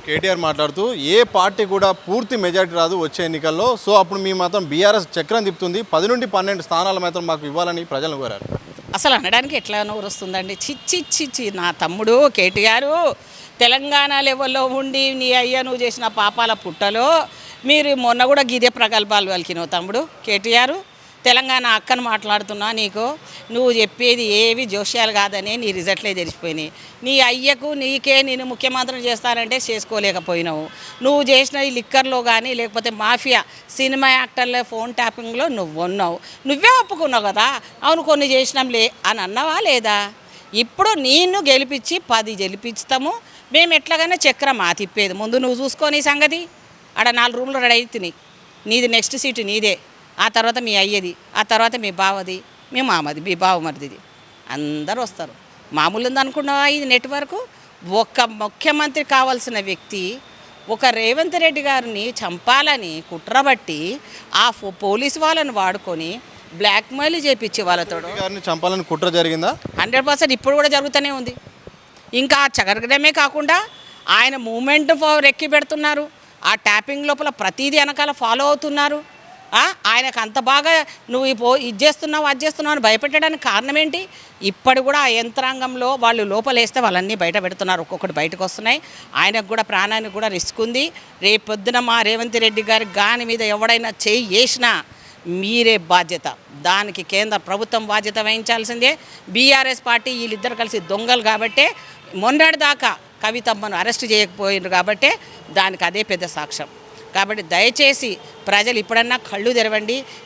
కేటీఆర్ మాట్లాడుతూ ఏ పార్టీ కూడా పూర్తి మెజారిటీ రాదు వచ్చే ఎన్నికల్లో. సో అప్పుడు మీ మాత్రం బీఆర్ఎస్ చక్రం తిప్పుతుంది, 10 నుండి 12 స్థానాలు మాత్రం మాకు ఇవ్వాలని ప్రజలను కోరారు. అసలు అనడానికి ఎట్లా నోరు వస్తుందండి? చిచ్చి చిచ్చి నా తమ్ముడు కేటీఆర్ తెలంగాణ లెవెల్లో ఉండి నీ అయ్య నువ్వు చేసిన పాపాల పుట్టలో మీరు మొన్న కూడా గిదే ప్రగల్భాలు పలికినావు తమ్ముడు కేటీఆర్. తెలంగాణ అక్కను మాట్లాడుతున్నా నీకు నువ్వు చెప్పేది ఏవి జోష్యాలు కాదని నీ రిజల్ట్లే తెలిసిపోయినాయి. నీ అయ్యకు నీకే నేను ముఖ్యమంత్రి చేస్తానంటే చేసుకోలేకపోయినావు. నువ్వు చేసిన ఈ లిక్కర్లో కానీ లేకపోతే మాఫియా సినిమా యాక్టర్ల ఫోన్ ట్యాపింగ్లో నువ్వు ఉన్నావు, నువ్వే ఒప్పుకున్నావు కదా. అవును కొన్ని చేసినాంలే అని అన్నావా లేదా? ఇప్పుడు నిన్ను గెలిపించి 10 గెలిపిస్తాము మేము. ఎట్లాగైనా చక్రం మా తిప్పేది ముందు నువ్వు చూసుకొని సంగతి. ఆడ 4 రూమ్లు రెడీ అవుతున్నాయి. నీది నెక్స్ట్ సీటు నీదే, ఆ తర్వాత మీ అయ్యది, ఆ తర్వాత మీ బావది, మీ మామది, మీ బావమరిది, అందరూ వస్తారు. మామూలు ఉందనుకున్నావా ఇది నెట్వర్క్? ఒక ముఖ్యమంత్రి కావాల్సిన వ్యక్తి ఒక రేవంత్ రెడ్డి గారిని చంపాలని కుట్రబట్టి ఆ పోలీసు వాళ్ళని వాడుకొని బ్లాక్మెయిల్ చేపించి వాళ్ళతో గారిని చంపాలని కుట్ర జరిగిందా? 100% ఇప్పుడు కూడా జరుగుతూనే ఉంది. ఇంకా జరగడమే కాకుండా ఆయన మూమెంట్ రెక్కి పెడుతున్నారు. ఆ ట్యాపింగ్ లోపల ప్రతిదీ వెనకాల ఫాలో అవుతున్నారు. ఆయనకు అంత బాగా నువ్వు ఇది చేస్తున్నావు అది చేస్తున్నావు అని భయపెట్టడానికి కారణం ఏంటి? ఇప్పటి కూడా ఆ యంత్రాంగంలో వాళ్ళు లోపలేస్తే వాళ్ళన్నీ బయట పెడుతున్నారు, ఒక్కొక్కటి బయటకు వస్తున్నాయి. ఆయనకు కూడా ప్రాణానికి కూడా రిస్క్ ఉంది. రేపొద్దున మా రేవంత్ రెడ్డి గారి గాని మీద ఎవడైనా చేయి వేసినా మీరే బాధ్యత, దానికి కేంద్ర ప్రభుత్వం బాధ్యత వహించాల్సిందే. బీఆర్ఎస్ పార్టీ వీళ్ళిద్దరు కలిసి దొంగలు కాబట్టే మొన్నటి దాకా కవితమ్మను అరెస్ట్ చేయకపోయినారు కాబట్టే దానికి అదే పెద్ద సాక్ష్యం. కాబట్టి దయచేసి ప్రజలు ఇప్పుడన్నా కళ్ళు తెరవండి.